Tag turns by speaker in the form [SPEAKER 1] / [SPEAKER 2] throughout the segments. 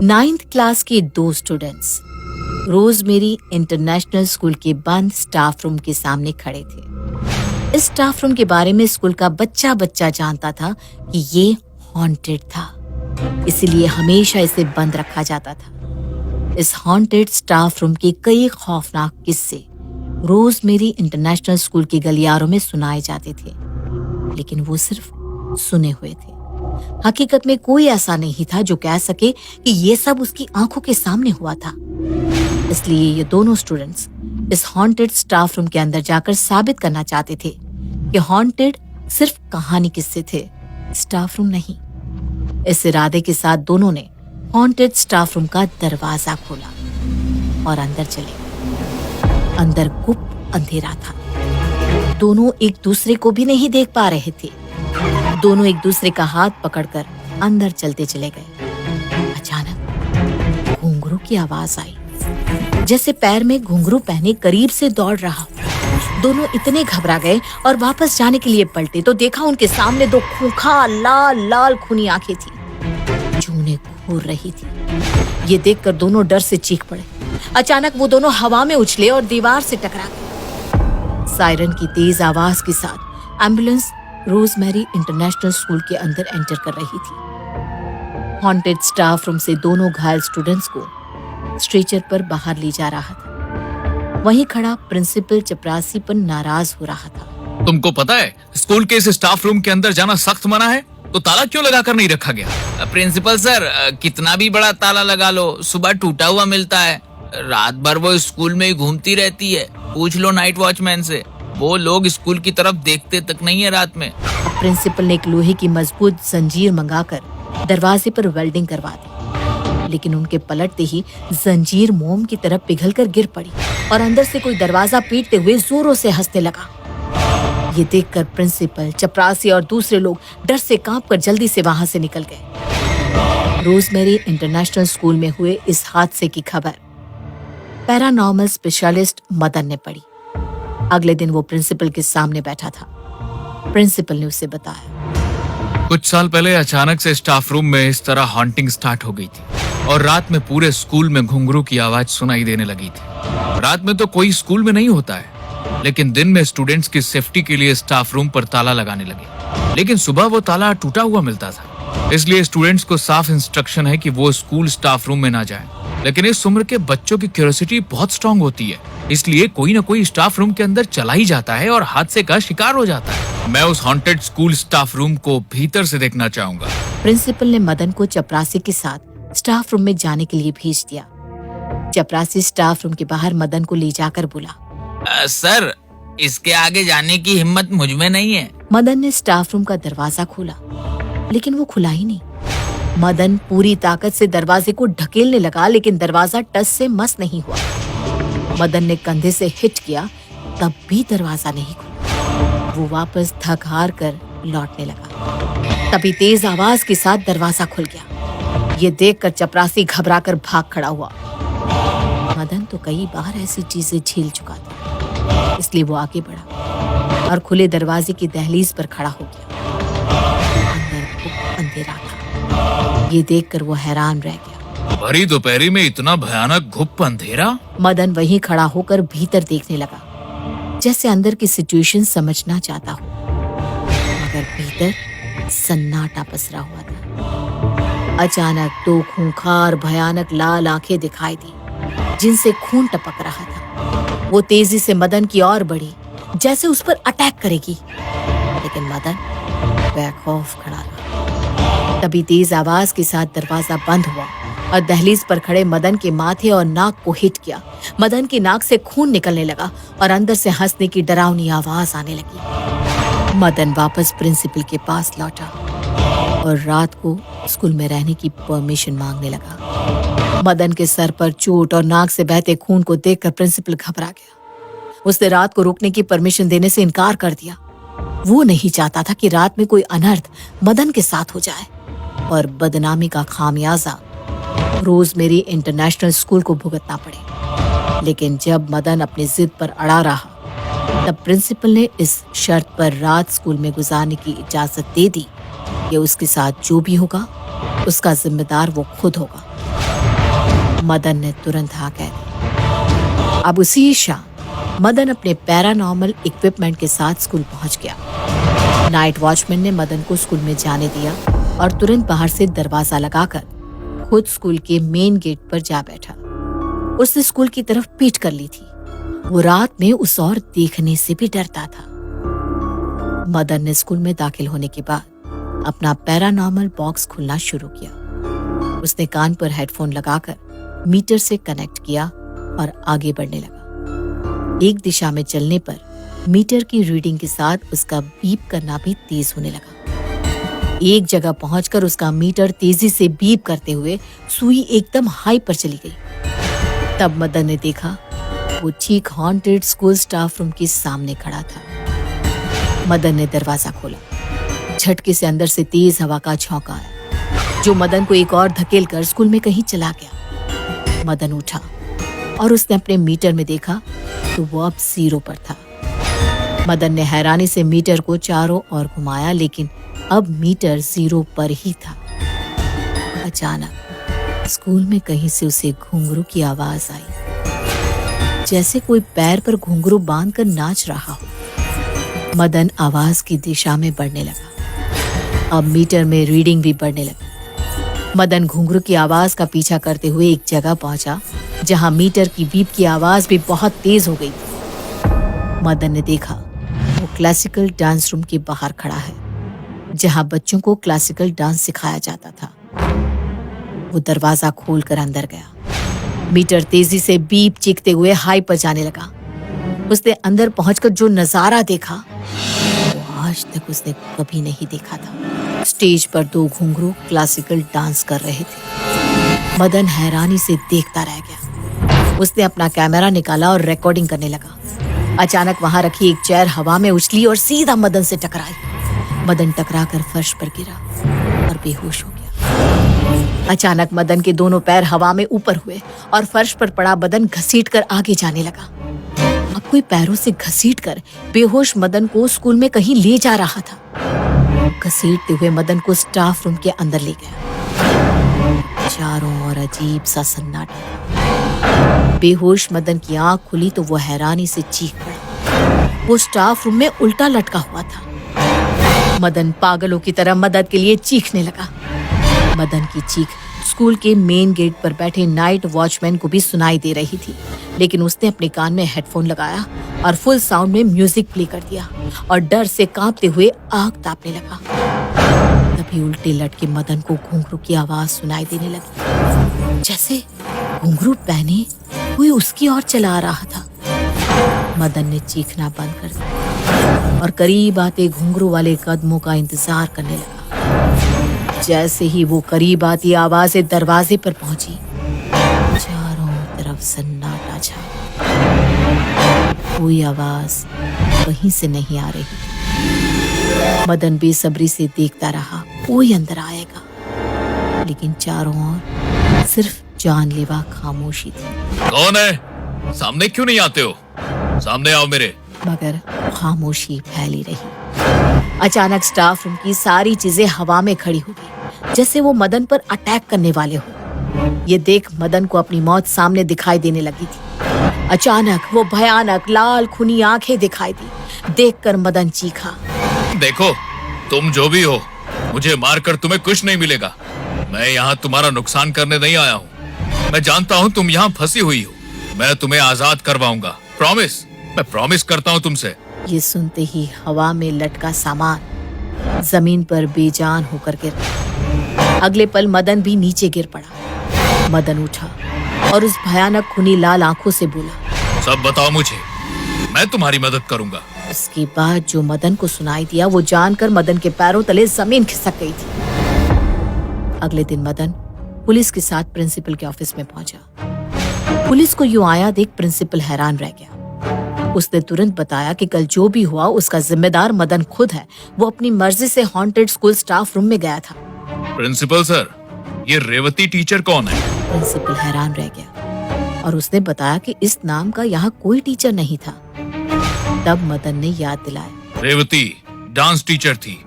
[SPEAKER 1] 9th class के 2 students rosemary international school के बंद स्टाफ रूम के सामने खड़े थे। इस स्टाफ रूम के बारे में स्कूल का बच्चा बच्चा जानता था कि ये हॉन्टेड था, इसीलिए हमेशा इसे बंद रखा जाता था। इस हॉन्टेड स्टाफ रूम के कई खौफनाक किस्से रोजमेरी इंटरनेशनल स्कूल के गलियारों में सुनाए जाते थे, लेकिन वो सिर्फ सुने हुए थे। हकीकत में कोई ऐसा नहीं था जो कह सके कि ये सब उसकी आंखों के सामने हुआ था। इसलिए ये दोनों स्टूडेंट्स इस हॉन्टेड स्टाफ रूम के अंदर जाकर साबित करना चाहते थे कि हॉन्टेड सिर्फ कहानी किस्से थे, स्टाफ रूम नहीं। इस इरादे के साथ दोनों ने हॉन्टेड स्टाफ रूम का दरवाजा खोला और अंदर चले गए। अंदर गुप्त अंधेरा था। दोनों एक दूसरे को भी नहीं देख पा रहे थे। दोनों एक दूसरे का हाथ पकड़कर अंदर चलते चले गए। अचानक घुंघरू की आवाज आई, जैसे पैर में घुंघरू पहने करीब से दौड़ रहा। दोनों इतने घबरा गए और वापस जाने के लिए पलटे तो देखा उनके सामने 2 खूंखार लाल लाल खूनी आंखें थी जो उन्हें घूर रही थी। ये देखकर दोनों डर से चीख पड़े। अचानक वो दोनों हवा में उछले और दीवार से टकरा गए। सायरन की तेज आवाज के साथ एम्बुलेंस रोजमेरी इंटरनेशनल स्कूल के अंदर एंटर कर रही थी। हॉन्टेड स्टाफ रूम से दोनों घायल स्टूडेंट्स को स्ट्रेचर पर बाहर ले जा रहा था। वहीं खड़ा प्रिंसिपल चपरासी पर नाराज हो रहा था।
[SPEAKER 2] तुमको पता है स्कूल के इस स्टाफ रूम के अंदर जाना सख्त मना है, तो ताला क्यों लगाकर नहीं रखा गया?
[SPEAKER 3] प्रिंसिपल सर, कितना भी बड़ा ताला लगा लो, सुबह टूटा हुआ मिलता है। रात भर वो स्कूल में ही घूमती रहती है। पूछ लो नाइट वॉचमैन से, वो लोग स्कूल की तरफ देखते तक नहीं है रात में।
[SPEAKER 1] प्रिंसिपल ने एक लोहे की मजबूत जंजीर मंगाकर दरवाजे पर वेल्डिंग करवा दी, लेकिन उनके पलटते ही जंजीर मोम की तरफ पिघलकर गिर पड़ी और अंदर से कोई दरवाजा पीटते हुए जोरों से हंसने लगा। ये देखकर प्रिंसिपल, चपरासी और दूसरे लोग डर से कांपकर जल्दी से वहां से निकल गए। रोजमेरी इंटरनेशनल स्कूल में हुए इस हादसे की खबर पैरानॉर्मल स्पेशलिस्ट मदन ने पढ़ी। अगले दिन वो प्रिंसिपल के सामने बैठा था। प्रिंसिपल ने उसे बताया,
[SPEAKER 2] कुछ साल पहले अचानक से स्टाफ रूम में इस तरह हॉन्टिंग स्टार्ट हो गई थी और रात में पूरे स्कूल में घुंघरू की आवाज सुनाई देने लगी थी। रात में तो कोई स्कूल में नहीं होता है, लेकिन दिन में स्टूडेंट्स की सेफ्टी के लिए स्टाफ रूम पर ताला लगाने लगे, लेकिन सुबह वो ताला टूटा हुआ मिलता था। इसलिए स्टूडेंट्स को साफ इंस्ट्रक्शन है कि वो स्कूल स्टाफ रूम में ना जाएं। लेकिन इस उम्र के बच्चों की क्यूरियोसिटी बहुत स्ट्रांग होती है, इसलिए कोई ना कोई स्टाफ रूम के अंदर चला ही जाता है और हादसे का शिकार हो जाता है। मैं उस हॉन्टेड स्कूल स्टाफ रूम को भीतर से देखना चाहूंगा।
[SPEAKER 1] प्रिंसिपल ने मदन को चपरासी के साथ स्टाफ रूम में जाने के लिए भेज दिया। चपरासी स्टाफ रूम के बाहर मदन को ले जाकर बोला,
[SPEAKER 3] सर, इसके आगे जाने की हिम्मत मुझ में नहीं है।
[SPEAKER 1] मदन ने स्टाफ रूम का दरवाजा खोला, लेकिन वो खुला ही नहीं। मदन पूरी ताकत से दरवाजे को ढकेलने लगा, लेकिन दरवाजा टस से मस नहीं हुआ। मदन ने कंधे से हिट किया, तब भी दरवाजा नहीं खुला। वो वापस थक हार कर लौटने लगा। तभी तेज आवाज के साथ दरवाजा खुल गया। ये देखकर चपरासी घबराकर भाग खड़ा हुआ। मदन तो कई बार ऐसी चीजें झेल चुका था, इसलिए वो आगे बढ़ा और खुले दरवाजे की दहलीज पर खड़ा हो गया। अंदर अंधेरा था। ये देखकर वो हैरान रह गया।
[SPEAKER 2] भरी दोपहरी में इतना भयानक घुप अंधेरा?
[SPEAKER 1] मदन वहीं खड़ा होकर भीतर देखने लगा, जैसे अंदर की सिचुएशन समझना चाहता हो, मगर भीतर सन्नाटा पसरा हुआ था। अचानक 2 खूंखार भयानक लाल आंखें दिखाई दी, जिनसे खून टपक रहा था। वो तेजी से मदन की ओर बढ़ी, जैसे उस पर अटैक करेगी, लेकिन मदन बेखौफ खड़ा रहा। तभी तेज आवाज के साथ दरवाजा बंद हुआ और दहलीज पर खड़े मदन के माथे और नाक को हिट किया। मदन की नाक से खून निकलने लगा और अंदर से हंसने की डरावनी आवाज आने लगी। मदन वापस प्रिंसिपल के पास लौटा और रात को स्कूल में रहने की परमिशन मांगने लगा। मदन के सर पर चोट और नाक से बहते खून को देखकर प्रिंसिपल घबरा गया। उसने रात को रुकने की परमिशन देने से इनकार कर दिया। वो नहीं चाहता था कि रात में कोई अनर्थ मदन के साथ हो जाए और बदनामी का खामियाजा रोजमेरी इंटरनेशनल स्कूल को भुगतना पड़े। लेकिन जब मदन अपनी जिद पर अड़ा रहा, तब प्रिंसिपल ने इस शर्त पर रात स्कूल में गुजारने की इजाजत दे दी कि उसके साथ जो भी होगा उसका जिम्मेदार वो खुद होगा। मदन ने तुरंत हाँ कह दी। अब उसी शाम मदन अपने पैरानॉर्मल इक्विपमेंट के साथ स्कूल पहुंच गया। नाइट वॉचमैन ने मदन को स्कूल में जाने दिया और तुरंत बाहर से दरवाजा लगाकर खुद स्कूल के मेन गेट पर जा बैठा। उसने स्कूल की तरफ पीठ कर ली थी। वो रात में उस और देखने से भी डरता था। मदन ने स्कूल में दाखिल होने के बाद अपना पैरानॉर्मल बॉक्स खुलना शुरू किया। उसने कान पर हेडफोन लगाकर मीटर से कनेक्ट किया और आगे बढ़ने लगा। एक दिशा में चलने पर मीटर की रीडिंग के साथ उसका बीप करना भी तेज होने लगा। एक जगह पहुंचकर उसका मीटर तेजी से बीप करते हुए सुई एकदम हाई पर चली गई। तब मदन ने देखा वो ठीक हॉन्टेड स्कूल स्टाफ रूम के सामने खड़ा था। मदन ने दरवाजा खोला। झटके से अंदर से तेज हवा का झोंका आया जो मदन को एक और धकेल कर स्कूल में कहीं चला गया। मदन उठा और उसने अपने मीटर में देखा तो वो अब 0 पर था। मदन ने हैरानी से मीटर को चारों ओर घुमाया लेकिन अब मीटर 0 पर ही था। अचानक स्कूल में कहीं से उसे घुंघरू की आवाज आई, जैसे कोई पैर पर घुंघरू बांधकर नाच रहा हो। मदन आवाज की दिशा में बढ़ने लगा। अब मीटर में रीडिंग भी बढ़ने लगी। मदन घुंघरू की आवाज का पीछा करते हुए एक जगह पहुंचा जहां मीटर की बीप की आवाज भी बहुत तेज हो गई थी। मदन ने देखा वो क्लासिकल डांस रूम के बाहर खड़ा है जहां बच्चों को क्लासिकल डांस सिखाया जाता था। वो दरवाजा खोलकर अंदर गया। मीटर तेजी से बीप चीखते हुए हाई पर जाने लगा। उसने अंदर पहुंचकर जो नजारा देखा वो आज तक उसने कभी नहीं देखा था। स्टेज पर 2 घुंघरू क्लासिकल डांस कर रहे थे। मदन हैरानी से देखता रह गया। उसने अपना कैमरा निकाला और रिकॉर्डिंग करने लगा। अचानक वहां रखी एक चेयर हवा में उछली और सीधा मदन से टकराई। मदन टकराकर फर्श पर गिरा और बेहोश हो गया। अचानक मदन के दोनों पैर हवा में ऊपर हुए और फर्श पर पड़ा मदन घसीटकर आगे जाने लगा। अब कोई पैरों से घसीटकर बेहोश मदन को स्कूल में कहीं ले जा रहा था। घसीटते हुए मदन को स्टाफ रूम के अंदर ले गया। चारों ओर अजीब सा सन्नाटा। बेहोश मदन की आंख खुली तो वो हैरानी से चीख पड़ा। वो स्टाफ रूम में उल्टा लटका हुआ था। मदन पागलों की तरह मदद के लिए चीखने लगा। मदन की चीख स्कूल के मेन गेट पर बैठे नाइट वॉचमैन को भी सुनाई दे रही थी, लेकिन उसने अपने कान में हेडफोन लगाया और फुल साउंड में म्यूजिक प्ले कर दिया और डर से कांपते हुए आग तापने लगा। तभी उल्टे लटके मदन को घुंघरू की आवाज सुनाई देने लगी, जैसे घुंघरू पहने कोई उसकी ओर चला आ रहा था। मदन ने चीखना बंद कर दिया और करीब आते घुंघरू वाले कदमों का इंतजार करने लगा। जैसे ही वो करीब आती आवाजें दरवाजे पर पहुंची, चारों तरफ सन्नाटा छा। कोई आवाज कहीं से नहीं आ रही। मदन बेसब्री से देखता रहा कोई अंदर आएगा, लेकिन चारों ओर सिर्फ जानलेवा खामोशी थी।
[SPEAKER 2] कौन है? सामने क्यों नहीं आते हो? सामने आओ मेरे।
[SPEAKER 1] मगर खामोशी फैली रही। अचानक स्टाफ रूम की सारी चीजें हवा में खड़ी हो गई, जैसे वो मदन पर अटैक करने वाले हो। ये देख मदन को अपनी मौत सामने दिखाई देने लगी थी। अचानक वो भयानक लाल खूनी आंखें दिखाई दी। देखकर मदन चीखा,
[SPEAKER 2] देखो, तुम जो भी हो, मुझे मारकर तुम्हें कुछ नहीं मिलेगा। मैं यहाँ तुम्हारा नुकसान करने नहीं आया हूँ। मैं जानता हूँ तुम यहाँ फंसी हुई हो। मैं तुम्हें आजाद करवाऊंगा। प्रॉमिस, मैं प्रॉमिस करता हूँ तुमसे।
[SPEAKER 1] ये सुनते ही हवा में लटका सामान जमीन पर बेजान होकर गिर गया। अगले पल मदन भी नीचे गिर पड़ा। मदन उठा और उस भयानक खूनी लाल आंखों से बोला,
[SPEAKER 2] सब बताओ मुझे, मैं तुम्हारी मदद करूंगा।
[SPEAKER 1] उसके बाद जो मदन को सुनाई दिया वो जानकर मदन के पैरों तले जमीन खिसक गई थी। अगले दिन मदन पुलिस के साथ प्रिंसिपल के ऑफिस में पहुंचा। पुलिस को यूं आया देख प्रिंसिपल हैरान रह गया। उसने तुरंत बताया कि कल जो भी हुआ उसका जिम्मेदार मदन खुद है। वो अपनी मर्जी से हॉन्टेड स्कूल स्टाफ रूम में गया था।
[SPEAKER 2] प्रिंसिपल सर, ये रेवती टीचर कौन है?
[SPEAKER 1] प्रिंसिपल हैरान रह गया और उसने बताया कि इस नाम का यहाँ कोई टीचर नहीं था। तब मदन ने याद दिलाया,
[SPEAKER 2] रेवती डांस टीचर थी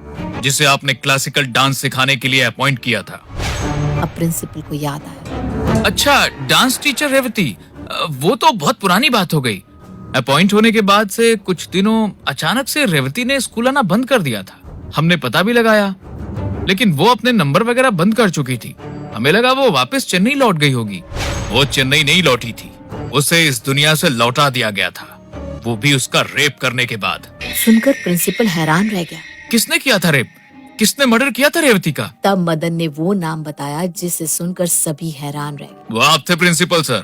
[SPEAKER 2] जिसे आपने क्लासिकल डांस सिखाने के लिए अपॉइंट किया था।
[SPEAKER 1] अब प्रिंसिपल को याद आया।
[SPEAKER 2] अच्छा, डांस टीचर रेवती, वो तो बहुत पुरानी बात हो गई। अपॉइंट होने के बाद से कुछ दिनों अचानक से रेवती ने स्कूल आना बंद कर दिया था। हमने पता भी लगाया, लेकिन वो अपने नंबर वगैरह बंद कर चुकी थी। हमें लगा वो वापस चेन्नई लौट गई होगी। वो चेन्नई नहीं लौटी थी, उसे इस दुनिया से लौटा दिया गया था, वो भी उसका रेप करने के बाद।
[SPEAKER 1] सुनकर प्रिंसिपल हैरान रह गया।
[SPEAKER 2] किसने किया था रेप? किसने मर्डर किया था रेवती का?
[SPEAKER 1] तब मदन ने वो नाम बताया जिसे सुनकर सभी हैरान रह गए।
[SPEAKER 2] वो आप थे प्रिंसिपल सर,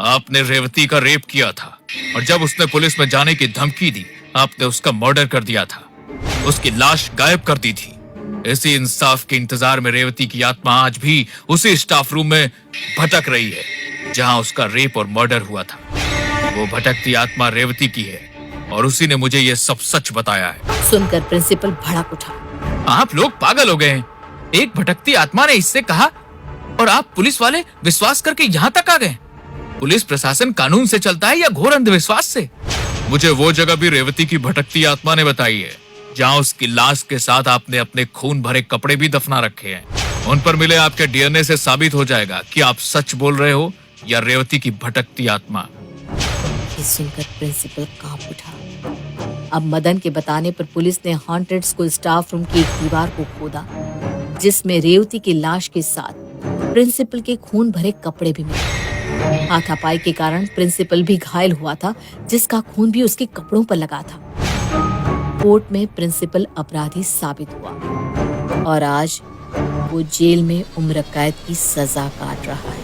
[SPEAKER 2] आपने रेवती का रेप किया था, और जब उसने पुलिस में जाने की धमकी दी, आपने उसका मर्डर कर दिया था, उसकी लाश गायब कर दी थी। इसी इंसाफ के इंतजार में रेवती की आत्मा आज भी उसी स्टाफ रूम में भटक रही है जहां उसका रेप और मर्डर हुआ था। वो भटकती आत्मा रेवती की है, और उसी ने मुझे ये सब सच बताया है।
[SPEAKER 1] सुनकर प्रिंसिपल भड़क उठा।
[SPEAKER 2] आप लोग पागल हो गए हैं। एक भटकती आत्मा ने इससे कहा, और आप पुलिस वाले विश्वास करके यहाँ तक आ गए। पुलिस प्रशासन कानून से चलता है या घोर अंधविश्वास से? मुझे वो जगह भी रेवती की भटकती आत्मा ने बताई है जहाँ उसकी लाश के साथ आपने अपने खून भरे कपड़े भी दफना रखे हैं। उन पर मिले आपके डीएनए से साबित हो जाएगा कि आप सच बोल रहे हो या रेवती की भटकती आत्मा।
[SPEAKER 1] ये सुनकर प्रिंसिपल कांप उठा। अब मदन के बताने पर पुलिस ने हॉन्टेड स्कूल स्टाफ रूम की एक दीवार को खोदा, जिसमें रेवती की लाश के साथ प्रिंसिपल के खून भरे कपड़े भी मिले। हाथापाई के कारण प्रिंसिपल भी घायल हुआ था, जिसका खून भी उसके कपड़ों पर लगा था। कोर्ट में प्रिंसिपल अपराधी साबित हुआ और आज वो जेल में उम्र कैद की सजा काट रहा है।